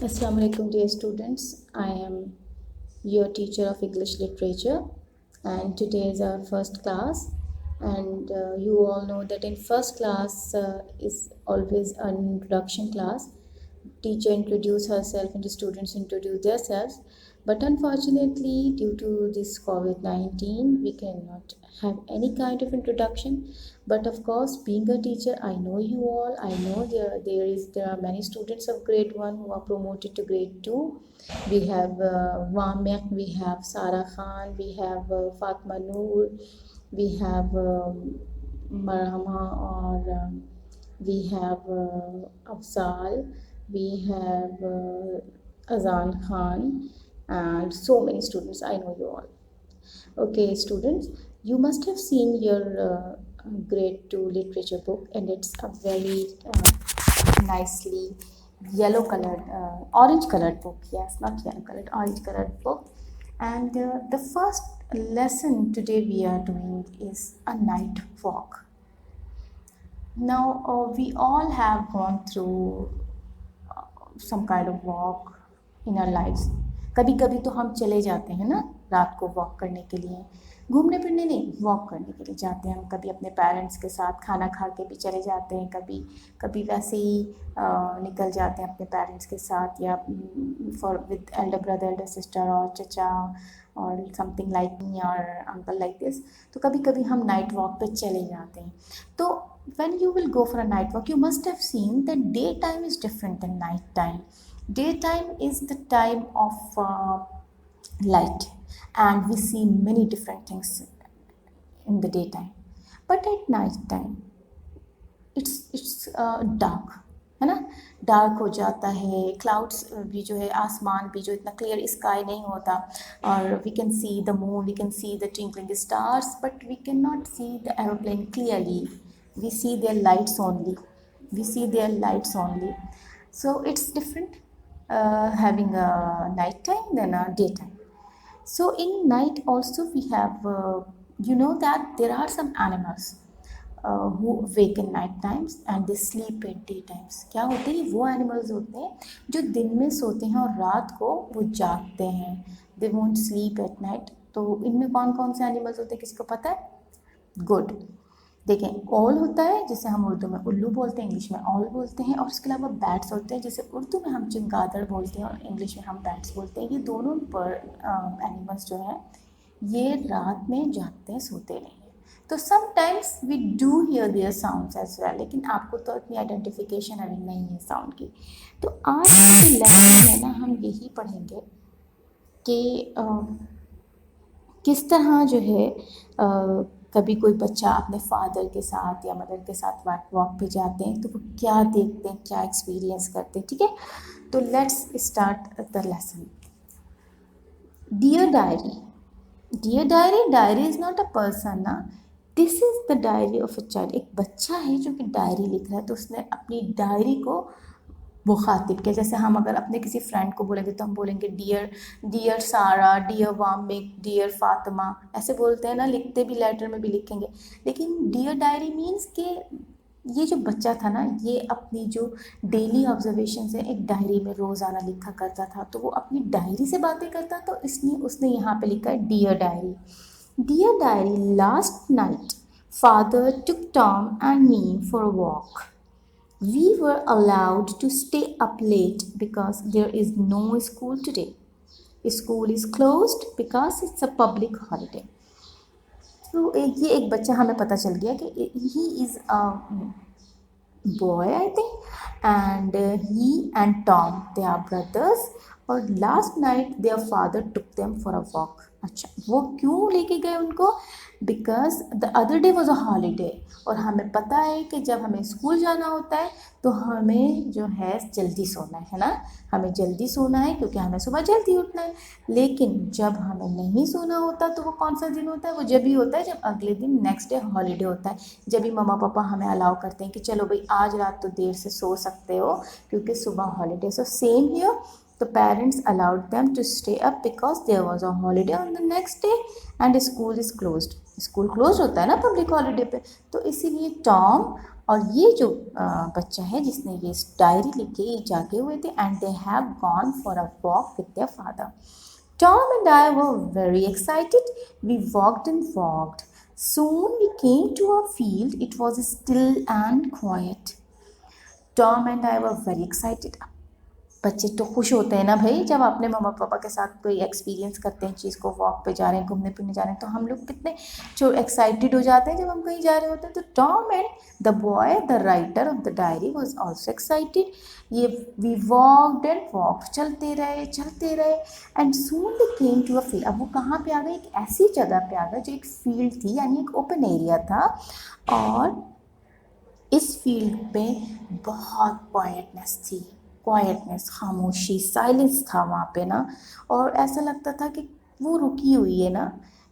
Assalamu alaikum dear students. I am your teacher of English literature and today is our first class and you all know that in first class is always an introduction class. Teacher introduce herself and the students introduce themselves, but unfortunately due to this COVID-19 we cannot have any kind of introduction. But of course, being a teacher, I know you all. I know there are many students of grade 1 who are promoted to grade 2. We have Wamek, we have Sara Khan, we have Fatma Noor, we have Marhama, or we have Afzal, we have Azan Khan, and so many students. I know you all. Okay, students, you must have seen your grade 2 literature book, and it's a very nicely yellow colored, orange colored book. Yes, not yellow colored, orange colored book. And the first lesson today we are doing is a night walk. Now, we all have gone through some kind of walk in our lives. कभी कभी तो हम चले जाते हैं ना रात को वॉक करने के लिए, घूमने फिरने नहीं, वॉक करने के लिए जाते हैं हम। कभी अपने पेरेंट्स के साथ खाना खा के भी चले जाते हैं, कभी कभी वैसे ही निकल जाते हैं अपने पेरेंट्स के साथ, या for with Elder brother, Elder sister, और चचा, और समथिंग लाइक मी और अंकल लाइक दिस। तो कभी कभी हम नाइट वॉक पे चले जाते हैं। तो when you will go for a night walk, you must have seen that daytime is different than night time. Daytime is the time of light, and we see many different things in the daytime. But at night time, it's dark, है ना। Dark हो जाता है, clouds भी जो है, आसमान भी जो इतना क्लियर स्काई नहीं होता, और we can see the moon, we can see the twinkling stars, but we can not see the aeroplane clearly. We see their lights only. We see their lights only. So it's different having a night time than a daytime. So in night also we have, you know that there are some animals who wake in night times and they sleep at day times. क्या होते हैं? वो animals होते हैं जो दिन में सोते हैं और रात को वो जागते हैं. They won't sleep at night. तो इनमें कौन कौन से animals होते हैं, किसी को पता है? Good. देखें, ऑल होता है जिसे हम उर्दू में उल्लू बोलते हैं, इंग्लिश में ऑल बोलते हैं, और उसके अलावा बैट्स होते हैं जिसे उर्दू में हम चमगादड़ बोलते हैं और इंग्लिश में हम बैट्स बोलते हैं. ये दोनों एनिमल्स जो हैं ये रात में जागते हैं, सोते नहीं हैं. तो sometimes we do hear their sounds as well, लेकिन आपको तो इतनी आइडेंटिफिकेशन अभी नहीं है साउंड की. तो आज के लेसन में ना हम यही पढ़ेंगे कि किस तरह जो है कभी कोई बच्चा अपने फादर के साथ या मदर के साथ वॉक पे जाते हैं तो वो क्या देखते हैं, क्या एक्सपीरियंस करते हैं. ठीक है, तो let's start the lesson. Dear diary. Dear diary, diary is not a person ना, this is the diary of a child. एक बच्चा है जो कि डायरी लिख रहा है, तो उसने अपनी डायरी को मुखातिब के, जैसे हम अगर अपने किसी फ्रेंड को बोलेंगे तो हम बोलेंगे डियर सारा, डियर वामिक, डियर फातिमा, ऐसे बोलते हैं ना, लिखते भी लेटर में भी लिखेंगे. लेकिन डियर डायरी मीन्स कि ये जो बच्चा था ना, ये अपनी जो डेली ऑब्जर्वेशन है एक डायरी में रोज़ाना लिखा करता था, तो वो अपनी डायरी से बातें करता, तो इसलिए उसने यहाँ पे लिखा है dear diary. Dear diary, last night father took Tom and me for a walk. We were allowed to stay up late because there is no school today. School is closed because it's a public holiday. तो ये एक बच्चा, हमें पता चल गया कि he is a boy I think, and he and Tom, they are brothers, और last night their father took them for a walk. अच्छा, वो क्यों लेके गए उनको? Because the other day was a holiday, और हमें पता है कि जब हमें स्कूल जाना होता है तो हमें जो है जल्दी सोना है ना, हमें जल्दी सोना है क्योंकि हमें सुबह जल्दी उठना है. लेकिन जब हमें नहीं सोना होता तो वो कौन सा दिन होता है? वो जब भी होता है जब अगले दिन नेक्स्ट डे हॉलीडे होता है, जब भी मम्मा पापा हमें अलाउ करते हैं कि चलो भाई आज रात तो देर से सो सकते हो क्योंकि सुबह holiday. So same here, the parents allowed them to stay up because there was a holiday on the next day and school is closed. School close होता है ना पब्लिक हॉलीडे पे, तो इसीलिए टॉम और ये जो बच्चा है जिसने ये डायरी लिख के ये जागे हुए थे, and they have gone for a walk with their father. Tom and I were very excited. We walked and walked. Soon we came to a field. It was still and quiet. Tom and I were very excited. बच्चे तो खुश होते हैं ना भाई, जब अपने मम्मा पापा के साथ कोई एक्सपीरियंस करते हैं चीज़ को, वॉक पे जा रहे हैं, घूमने फिरने जा रहे हैं, तो हम लोग कितने जो एक्साइटेड हो जाते हैं जब हम कहीं जा रहे होते हैं. तो Tom and the boy, the writer of the diary, was also excited. ये वी वॉकड एंड वॉक, चलते रहे and soon they came to a field. अब वो कहाँ पे आ गए? एक ऐसी जगह पे आ गए जो एक फील्ड थी, यानी एक ओपन एरिया था, और इस फील्ड पे बहुत क्वाइटनेस, खामोशी, साइलेंस था वहाँ पे ना. और ऐसा लगता था कि वो रुकी हुई है ना,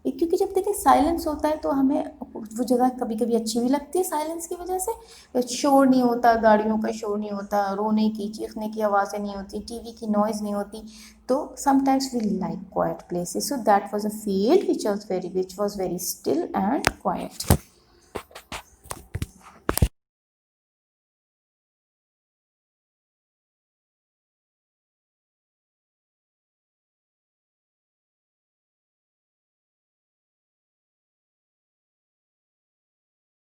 क्योंकि जब देखिए साइलेंस होता है तो हमें वो जगह कभी कभी अच्छी भी लगती है साइलेंस की वजह से. शोर नहीं होता, गाड़ियों का शोर नहीं होता, रोने की चीखने की आवाज़ें नहीं होती, टीवी की नॉइज़ नहीं होती. तो sometimes we like quiet places. So that was a field which was very still and quite.